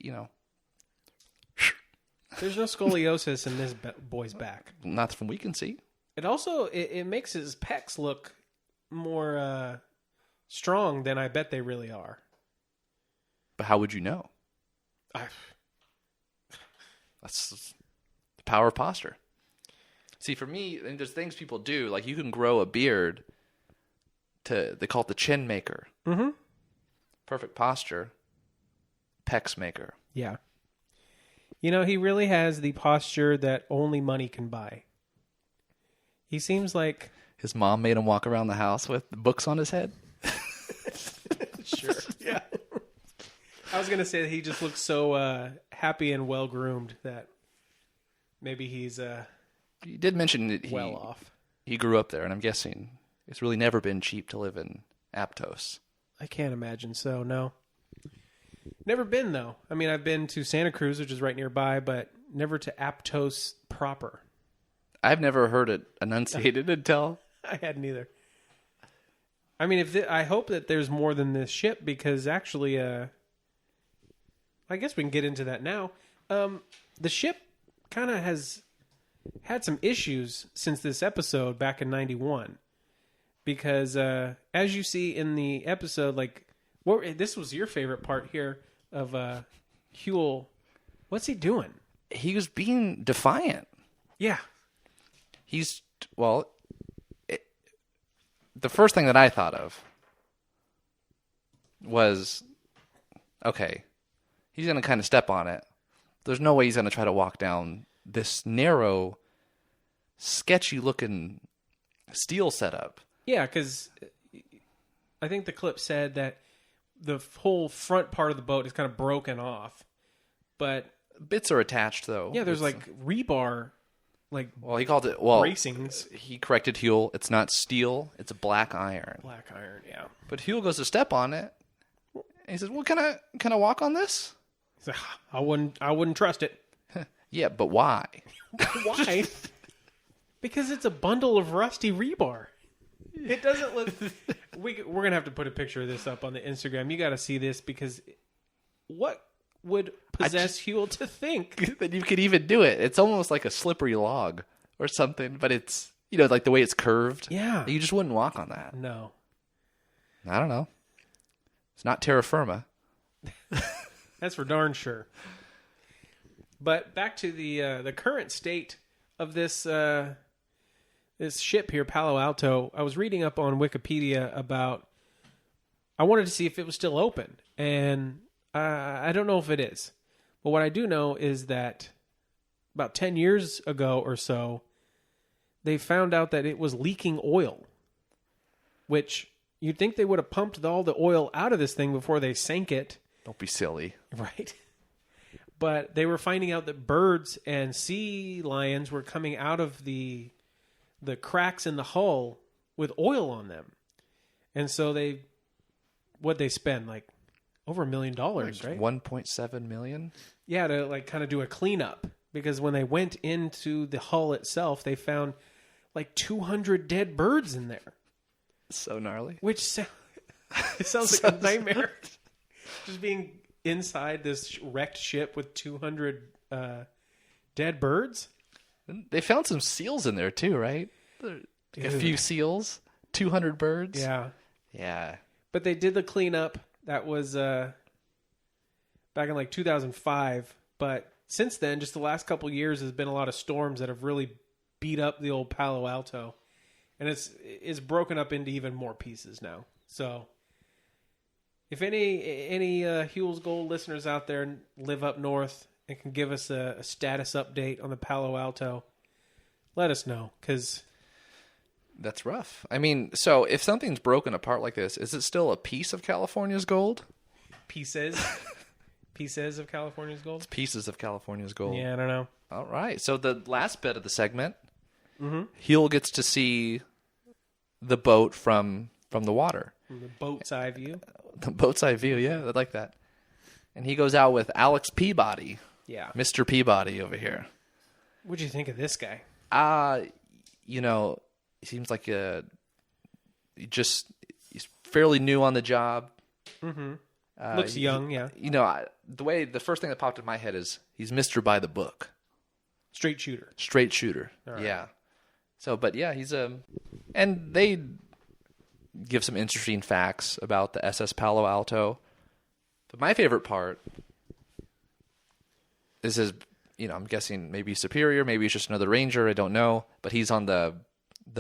There's no scoliosis in this boy's back. not from we can see. It also, it makes his pecs look more strong than I bet they really are. But how would you know? That's the power of posture. See, for me, and there's things people do, like you can grow a beard they call it the chin maker. Mm-hmm. Perfect posture, pecs maker. Yeah. You know, he really has the posture that only money can buy. He seems like... His mom made him walk around the house with books on his head. Sure. Yeah. I was going to say that he just looks so happy and well-groomed that maybe he's He did mention that well off. He grew up there, and I'm guessing it's really never been cheap to live in Aptos. I can't imagine so, no. Never been, though. I mean, I've been to Santa Cruz, which is right nearby, but never to Aptos proper. I've never heard it enunciated until... I hadn't either. I mean, I hope that there's more than this ship, because actually, I guess we can get into that now. The ship kind of has had some issues since this episode back in 91. Because as you see in the episode, like, this was your favorite part here of Huell. What's he doing? he was being defiant. Yeah. The first thing that I thought of was, okay, he's going to kind of step on it. There's no way he's going to try to walk down this narrow, sketchy-looking steel setup. Yeah, because I think the clip said that the whole front part of the boat is kind of broken off. But bits are attached, though. Yeah, there's like rebar. He called it bracings. He corrected Huell. It's not steel; it's black iron. Black iron, yeah. But Huell goes to step on it, and he says, "Well, can I walk on this?" He's like, I wouldn't trust it. Yeah, but why? Why? Because it's a bundle of rusty rebar. It doesn't look. We're gonna have to put a picture of this up on the Instagram. You got to see this because what would possess Huell to think that you could even do it? It's almost like a slippery log or something, but it's like the way it's curved. Yeah, you just wouldn't walk on that. No, I don't know. It's not terra firma. That's for darn sure. But back to the current state of this this ship here, Palo Alto. I was reading up on Wikipedia about. I wanted to see if it was still open, and I don't know if it is. But what I do know is that about 10 years ago or so, they found out that it was leaking oil, which you'd think they would have pumped all the oil out of this thing before they sank it. Don't be silly. Right. But they were finding out that birds and sea lions were coming out of the cracks in the hull with oil on them. And so what'd they spend? Like over $1 million, right? $1.7 million? Yeah, to kind of do a cleanup. Because when they went into the hull itself, they found like 200 dead birds in there. So gnarly. Which it sounds like a nightmare. Just being inside this wrecked ship with 200 dead birds. They found some seals in there too, right? A few seals, 200 birds. Yeah. Yeah. But they did the cleanup. That was back in like 2005. But since then, just the last couple of years, there's been a lot of storms that have really beat up the old Palo Alto. And it's broken up into even more pieces now. So if any Huell's Gold listeners out there live up north and can give us a status update on the Palo Alto, let us know, because that's rough. I mean, so if something's broken apart like this, is it still a piece of California's gold? Pieces of California's gold? It's pieces of California's gold. Yeah, I don't know. All right. So the last bit of the segment, mm-hmm. Huell gets to see the boat from the water. The boat's eye view? The boat's eye view, yeah. I like that. And he goes out with Alex Peabody. Yeah. Mr. Peabody over here. What'd you think of this guy? He seems like he's fairly new on the job. Mm-hmm. Looks young, yeah. The first thing that popped in my head is he's Mr. by the book. Straight shooter. Straight shooter. Right. Yeah. So, but yeah, he's and they give some interesting facts about the USS Palo Alto. But my favorite part is his, I'm guessing maybe superior, maybe he's just another ranger, I don't know, but he's on the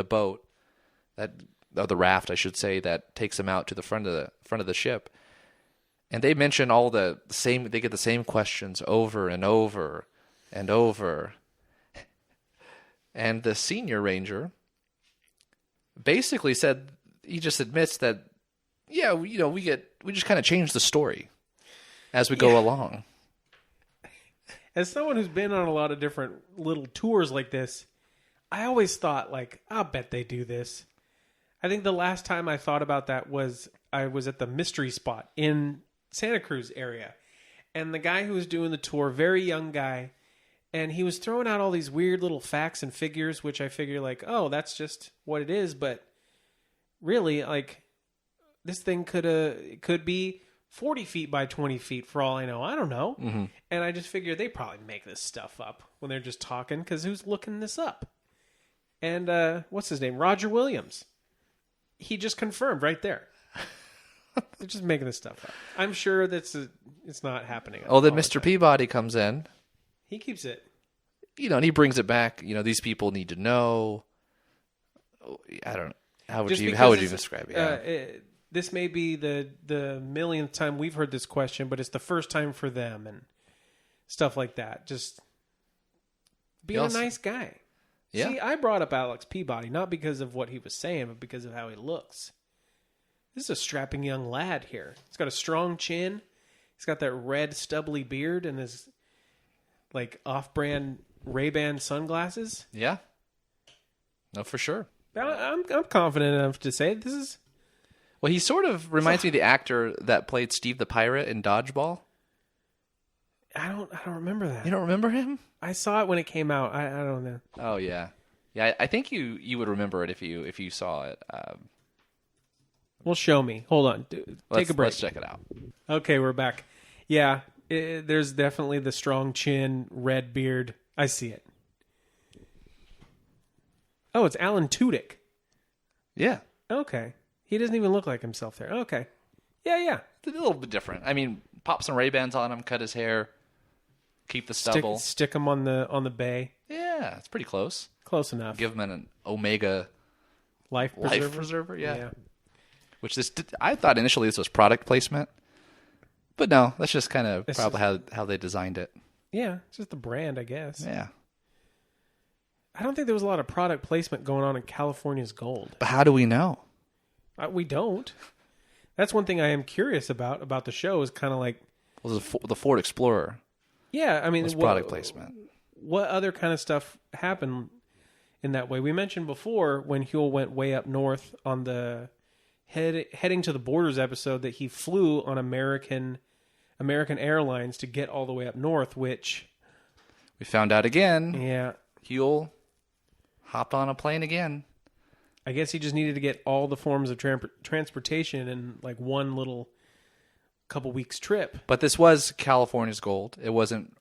boat the raft, I should say, that takes him out to the front of the ship. And they mention they get the same questions over and over and over. And the senior ranger basically said, he just admits that, yeah, we just kind of change the story as we go along. As someone who's been on a lot of different little tours like this, I always thought, I'll bet they do this. I think the last time I thought about that was I was at the mystery spot in Santa Cruz area. And the guy who was doing the tour, very young guy, and he was throwing out all these weird little facts and figures, which I figure that's just what it is. But really, this thing could be 40 feet by 20 feet for all I know. I don't know. Mm-hmm. And I just figured they probably make this stuff up when they're just talking, because who's looking this up? And what's his name? Roger Williams. He just confirmed right there. They're just making this stuff up. I'm sure it's not happening. Oh, then Mr. Peabody comes in. He keeps it. And he brings it back. These people need to know. I don't know. How would you describe it? Yeah. This may be the millionth time we've heard this question, but it's the first time for them and stuff like that. Just being a nice guy. Yeah. See, I brought up Alex Peabody, not because of what he was saying, but because of how he looks. This is a strapping young lad here. He's got a strong chin. He's got that red stubbly beard and his off-brand Ray-Ban sunglasses. Yeah. No, for sure. I'm confident enough to say this is... Well, he sort of reminds me of the actor that played Steve the Pirate in Dodgeball. I don't remember that. You don't remember him? I saw it when it came out. I don't know. Oh yeah, yeah. I think you would remember it if you saw it. Well, show me. Hold on. Take a break. Let's check it out. Okay, we're back. Yeah, there's definitely the strong chin, red beard. I see it. Oh, it's Alan Tudyk. Yeah. Okay. He doesn't even look like himself there. Okay. Yeah. It's a little bit different. I mean, pop some Ray-Bans on him, cut his hair, keep the stubble. Stick him on the bay. Yeah, it's pretty close. Close enough. Give him an Omega life preserver. Yeah. Which I thought initially this was product placement. But no, that's just kind of probably how they designed it. Yeah, it's just the brand, I guess. Yeah. I don't think there was a lot of product placement going on in California's gold. But how do we know? We don't. That's one thing I am curious about the show is kind of like... Well, the Ford Explorer. Yeah, I mean... was product placement. What other kind of stuff happened in that way? We mentioned before when Huell went way up north on the heading to the borders episode that he flew on American Airlines to get all the way up north, which... We found out again. Yeah. Huell hopped on a plane again. I guess he just needed to get all the forms of transportation in one little couple weeks trip. But this was California's gold. It wasn't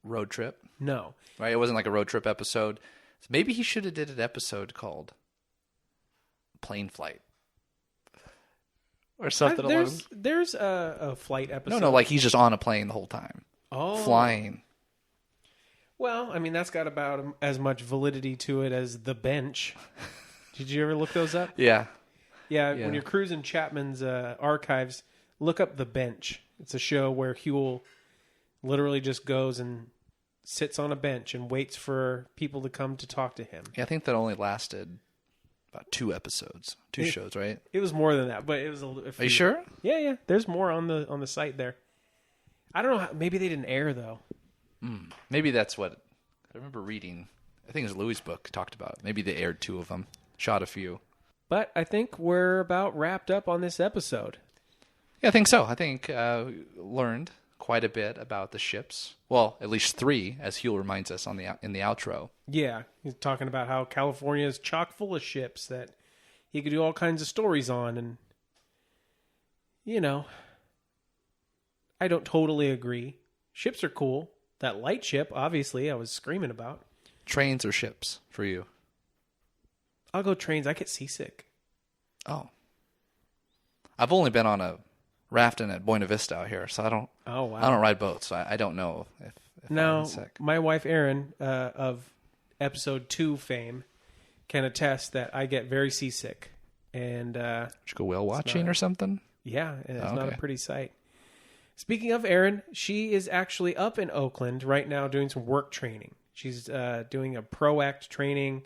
road trip. No. Right? It wasn't like a road trip episode. So maybe he should have did an episode called Plane Flight. Or something along. There's a flight episode. No, like he's just on a plane the whole time. Oh. Flying. Well, I mean, that's got about as much validity to it as The Bench. Did you ever look those up? Yeah. Yeah, when you're cruising Chapman's archives, look up The Bench. It's a show where Huell literally just goes and sits on a bench and waits for people to come to talk to him. Yeah, I think that only lasted about 2 episodes, shows, right? It was more than that, but it was a few. Are you sure? Yeah. There's more on the site there. I don't know. Maybe they didn't air, though. Maybe that's what I remember reading. I think it was Louis' book talked about it. Maybe they aired 2 of them, shot a few. But I think we're about wrapped up on this episode. Yeah, I think so. I think learned quite a bit about the ships. Well, at least 3, as Huell reminds us in the outro. Yeah, he's talking about how California is chock full of ships that he could do all kinds of stories on, and I don't totally agree. Ships are cool. That light ship, obviously, I was screaming about. Trains or ships for you? I'll go trains. I get seasick. Oh. I've only been on a rafting at Buena Vista out here, so I don't. Oh wow! I don't ride boats, so I don't know if now, I'm sick. My wife Erin of episode 2 fame can attest that I get very seasick, and should you go whale watching or something? Yeah, and it's not a pretty sight. Speaking of Erin, she is actually up in Oakland right now doing some work training. She's doing a ProAct training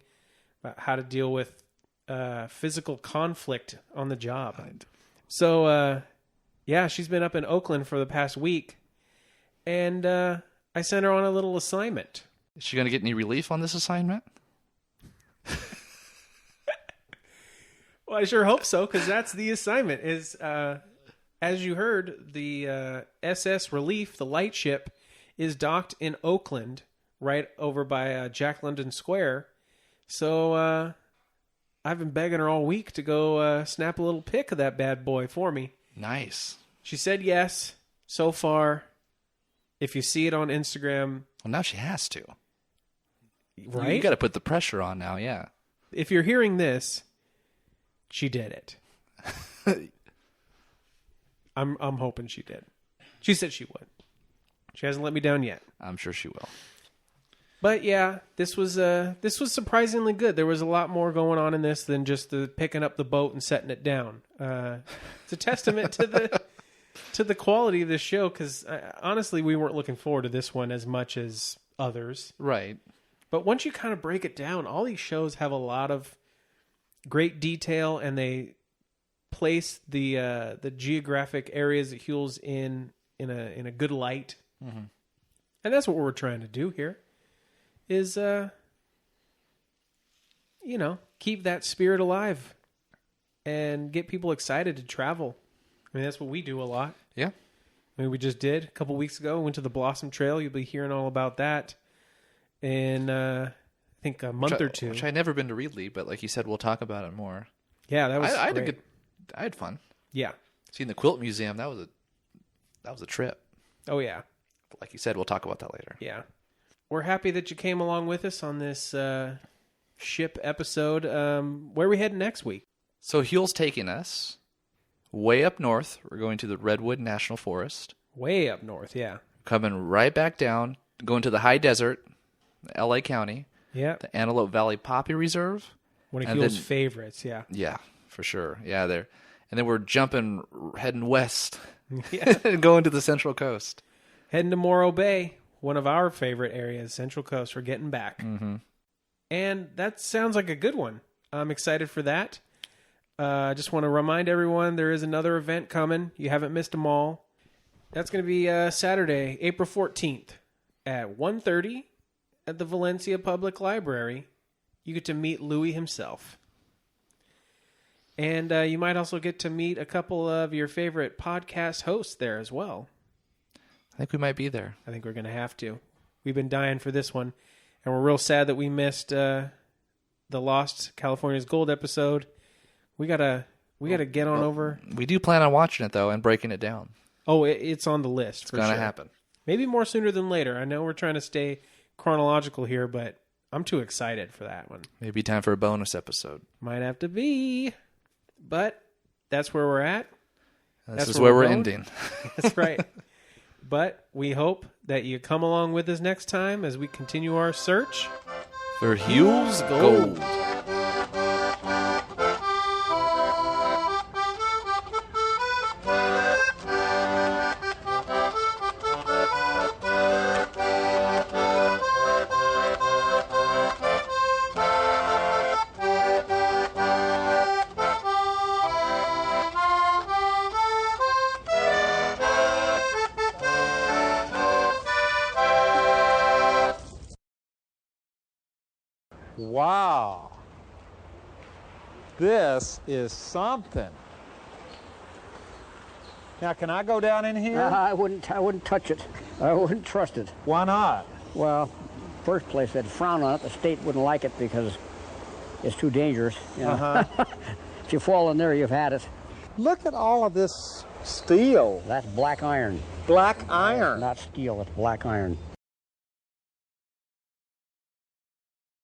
about how to deal with physical conflict on the job. Right. So, she's been up in Oakland for the past week, and I sent her on a little assignment. Is she going to get any relief on this assignment? Well, I sure hope so, because that's the assignment. As you heard, the SS Relief, the lightship, is docked in Oakland, right over by Jack London Square. So I've been begging her all week to go snap a little pic of that bad boy for me. Nice. She said yes so far. If you see it on Instagram... Well, now she has to. Right? You got to put the pressure on now, yeah. If you're hearing this, she did it. I'm hoping she did. She said she would. She hasn't let me down yet. I'm sure she will. But yeah, this was surprisingly good. There was a lot more going on in this than just the picking up the boat and setting it down. It's a testament to the quality of this show, because honestly, we weren't looking forward to this one as much as others. Right. But once you kind of break it down, all these shows have a lot of great detail, and they place the geographic areas that Huell's in a good light. Mm-hmm. And that's what we're trying to do here. Is, keep that spirit alive and get people excited to travel. I mean, that's what we do a lot. Yeah. I mean, we just did a couple weeks ago. Went to the Blossom Trail. You'll be hearing all about that in, I think, a month or two. Which I'd never been to Reedley, but like you said, we'll talk about it more. Yeah, that was I had fun. Yeah. Seeing the Quilt Museum, that was a trip. Oh, yeah. But like you said, we'll talk about that later. Yeah. We're happy that you came along with us on this ship episode. Where are we heading next week? So Huell's taking us way up north. We're going to the Redwood National Forest. Way up north, yeah. Coming right back down, going to the high desert, L.A. County. Yeah. The Antelope Valley Poppy Reserve. One of Huell's favorites, yeah. Yeah, for sure. Yeah, there. And then we're heading west. Yeah. And going to the Central Coast. Heading to Morro Bay. One of our favorite areas, Central Coast. We're getting back. Mm-hmm. And that sounds like a good one. I'm excited for that. I just want to remind everyone there is another event coming. You haven't missed them all. That's going to be Saturday, April 14th at 1:30 at the Valencia Public Library. You get to meet Louis himself. And you might also get to meet a couple of your favorite podcast hosts there as well. I think we might be there. I think we're going to have to. We've been dying for this one. And we're real sad that we missed the Lost California's Gold episode. We gotta get on over. We do plan on watching it, though, and breaking it down. Oh, it's on the list. It's going to happen. Maybe more sooner than later. I know we're trying to stay chronological here, but I'm too excited for that one. Maybe time for a bonus episode. Might have to be. But that's where we're at. This is where we're going. ending. That's right. But we hope that you come along with us next time as we continue our search for Huell's Gold. Wow. This is something. Now, can I go down in here? I wouldn't touch it. I wouldn't trust it. Why not? Well, first place, they'd frown on it. The state wouldn't like it because it's too dangerous. You know? If you fall in there, you've had it. Look at all of this steel. That's black iron. Black iron. Not steel, it's black iron.